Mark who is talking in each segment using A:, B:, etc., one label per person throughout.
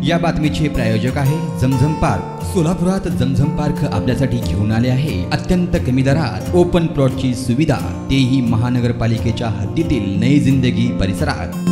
A: या बातमीचे प्रायोजक आहे जमझम पार्क। सोलापुरात जमझम पार्क आपल्यासाठी घेऊन आले आहे अत्यंत कमी दरात ओपन प्लॉटची सुविधा, तेही महानगरपालिकेच्या हद्दीतील नई जिंदगी परिसरात।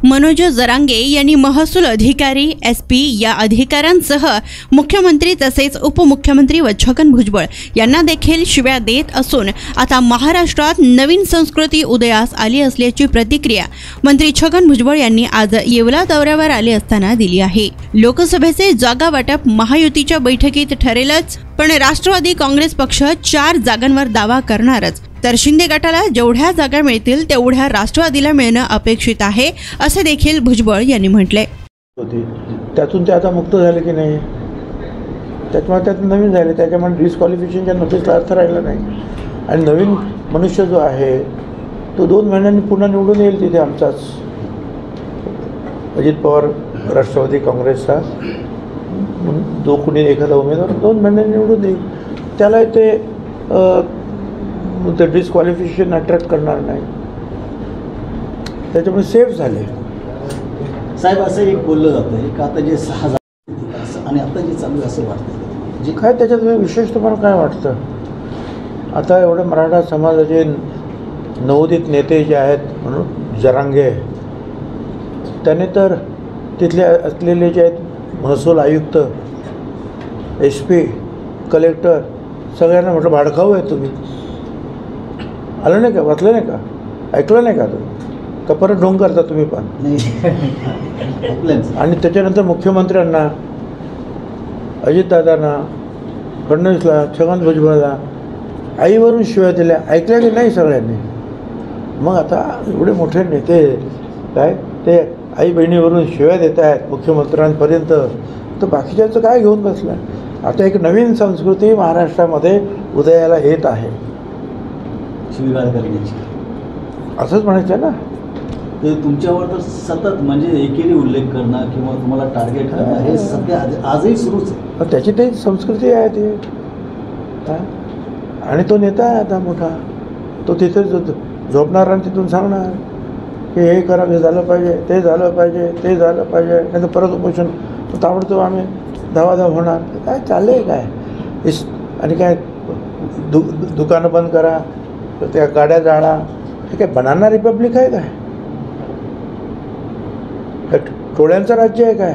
B: मनोज जरांगे यांनी महसूल अधिकारी, SP या अधिकाऱ्यांसह मुख्यमंत्री तसेच उपमुख्यमंत्री व छगन भुजबळ यांना देखील शिव्या देत असून आता महाराष्ट्रात नवीन संस्कृती उदयास आली असल्याची प्रतिक्रिया मंत्री छगन भुजबळ यांनी आज येवला दौऱ्यावर आले असताना दिली आहे। लोकसभेचे जागा वाटप महायुतीच्या बैठकीत ठरेलच, पण राष्ट्रवादी काँग्रेस पक्ष 4 जागांवर दावा करणारच, तर शिंदे गटाला जेवढ्या जागा मिळतील तेवढ्या राष्ट्रवादीला मिळणं अपेक्षित आहे, असे देखील भुजबळ यांनी म्हटले।
C: त्यातून ते आता मुक्त झाले की नाही, त्याच्यामुळे त्यातून नवीन झाले, त्याच्यामुळे डिस्क्वालिफिकेशनच्या नोटीसला अर्थ राहिला नाही। आणि नवीन मनुष्य जो आहे तो 2 महिन्यांनी पुन्हा निवडून येईल तिथे आमचाच अजित पवार राष्ट्रवादी काँग्रेसचा जो कोणी एखादा उमेदवार 2 महिन्यांनी निवडून येईल, त्याला ते डिस्क्वालिफिकेशन अट्रॅक्ट करणार नाही, त्याच्यामुळे सेफ झाले।
D: साहेब असं एक बोललं जातं की आता जे 6 जागा आणि आता जे चालू आहे असं वाटतं जे
C: काय त्याच्यात विशेष तुम्हाला काय वाटतं? आता एवढे मराठा समाजाचे नवोदित नेते जे आहेत म्हणून जरांगे, त्याने तर तिथले असलेले जे आहेत महसूल आयुक्त, SP, कलेक्टर सगळ्यांना म्हटलं भाडखाऊ आहे तुम्ही, आलं नाही का, वाचलं नाही का, ऐकलं नाही का तुम्ही, का परत ढोंग करता तुम्ही पण? आणि त्याच्यानंतर मुख्यमंत्र्यांना, अजितदादांना, फडणवीसला, छगन भुजबळला आईवरून शिव्या दिल्या, ऐकल्या की नाही सगळ्यांनी? मग आता एवढे मोठे नेते काय ते आई बहिणीवरून शिव्या देत आहेत मुख्यमंत्र्यांपर्यंत, तर बाकीच्यांचं काय घेऊन बसलं? आता एक नवीन संस्कृती महाराष्ट्रामध्ये उदयाला येत आहे,
D: शिवीगाळ करण्याची,
C: असंच म्हणायचं ना।
D: ते तुमच्यावर तर सतत म्हणजे एकेरी उल्लेख करणं किंवा तुम्हाला टार्गेट करणं हे सध्या आजही सुरूच आहे।
C: त्याची ते संस्कृती आहे ती, आणि तो नेता आहे आता मोठा, तो तिथे झोपणार आणि तिथून सांगणार की हे करा, हे झालं पाहिजे, ते झालं पाहिजे, ते झालं पाहिजे, नाही तर परत उपोषण ताबडतोब आम्ही धावाधाव होणार। काय चाललं आहे काय? आणि काय दुकानं बंद करा, त्या गाड्या जाळा, हे काय बनाना रिपब्लिक आहे काय? टोळ्यांचं राज्य आहे काय?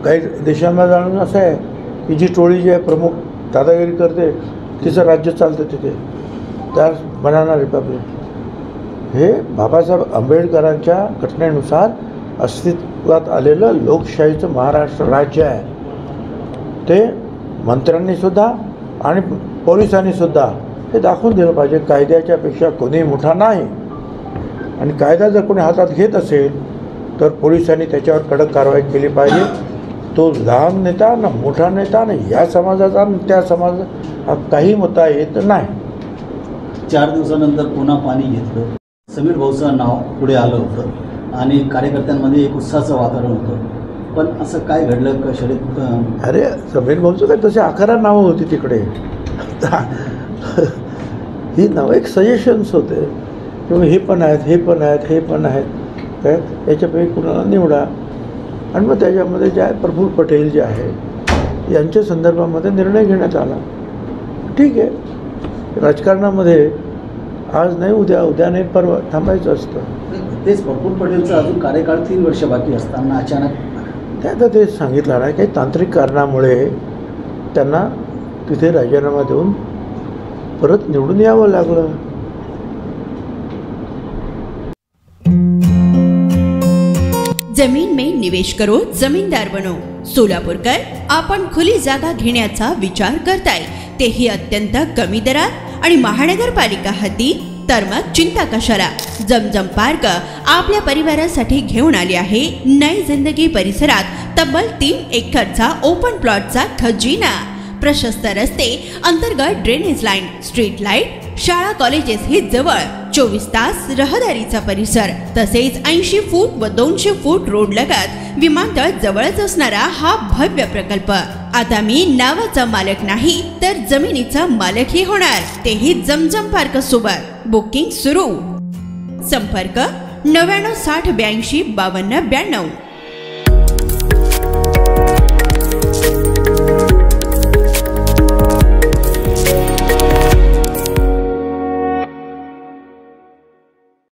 C: काही देशांमध्ये जाणून असं आहे की जी टोळी जी आहे प्रमुख दादागिरी करते तिचं राज्य चालतं तिथे, त्या बनाना रिपब्लिक। हे बाबासाहेब आंबेडकरांच्या घटनेनुसार अस्तित्वात आलेलं लोकशाहीचं महाराष्ट्र राज्य आहे। ते मंत्र्यांनीसुद्धा आणि पोलिसांनीसुद्धा हे दाखवून दिलं पाहिजे कायद्याच्या पेक्षा कोणी मोठा नाही, आणि कायदा जर कोणी हातात घेत असेल तर पोलिसांनी त्याच्यावर कडक कारवाई केली पाहिजे। तो लहान नेता ना मोठा नेता नाही, या समाजाचा त्या समाजाचा काही मता येत नाही।
D: 4 दिवसानंतर पुन्हा पाणी घेतलं, समीर भाऊचं नाव पुढे आलं होतं आणि कार्यकर्त्यांमध्ये एक उत्साहाचं वातावरण होतं, पण असं काय घडलं का शर्यत?
C: अरे समीर भाऊचं काय तसे 11 नावं होती तिकडे, ही नावं एक सजेशन्स होते किंवा हे पण आहेत, हे पण आहेत, हे पण आहेत, काय याच्यापैकी कुणाला निवडा, आणि मग त्याच्यामध्ये जे आहे प्रफुल्ल पटेल जे आहे यांच्या संदर्भामध्ये निर्णय घेण्यात आला। ठीक आहे, राजकारणामध्ये आज नाही उद्या, उद्या नाही परवा थांबायचं असतं।
D: तेच प्रफुल्ल पटेलचा अजून कार्यकाळ 3 वर्ष बाकी असताना अचानक
C: ते आता तेच सांगितलं ना, काही तांत्रिक कारणामुळे त्यांना तिथे राजीनामा देऊन परत निवडून यावं लागलं।
B: जमीन में निवेश करो, जमीनदार बनो। सोलापूरकर आपण खुली जागा घेण्याचा विचार करताय, तेही अत्यंत कमी दरात आणि महानगरपालिका हद्दी, तर मग चिंता कशाला? जमझम पार्क आपल्या परिवारासाठी घेऊन आली आहे नई जिंदगी परिसरात तब्बल 3 एकरचा ओपन प्लॉटचा खजिना। प्रशस्त रस्ते, अंतर्गत ड्रेनेज लाईन, स्ट्रीट लाईट, शाळा कॉलेजेस हे जवळ, 24 तास रहदारीचा परिसर, तसेच 80 फूट व 200 फूट रोड लगत विमानतळ जवळच असणारा हा भव्य प्रकल्प। आता मी नावाचा मालक नाही तर जमिनीचा मालकही होणार, तेही जमझम पार्क सोबत। बुकिंग सुरू, संपर्क 99 60 82 52 92।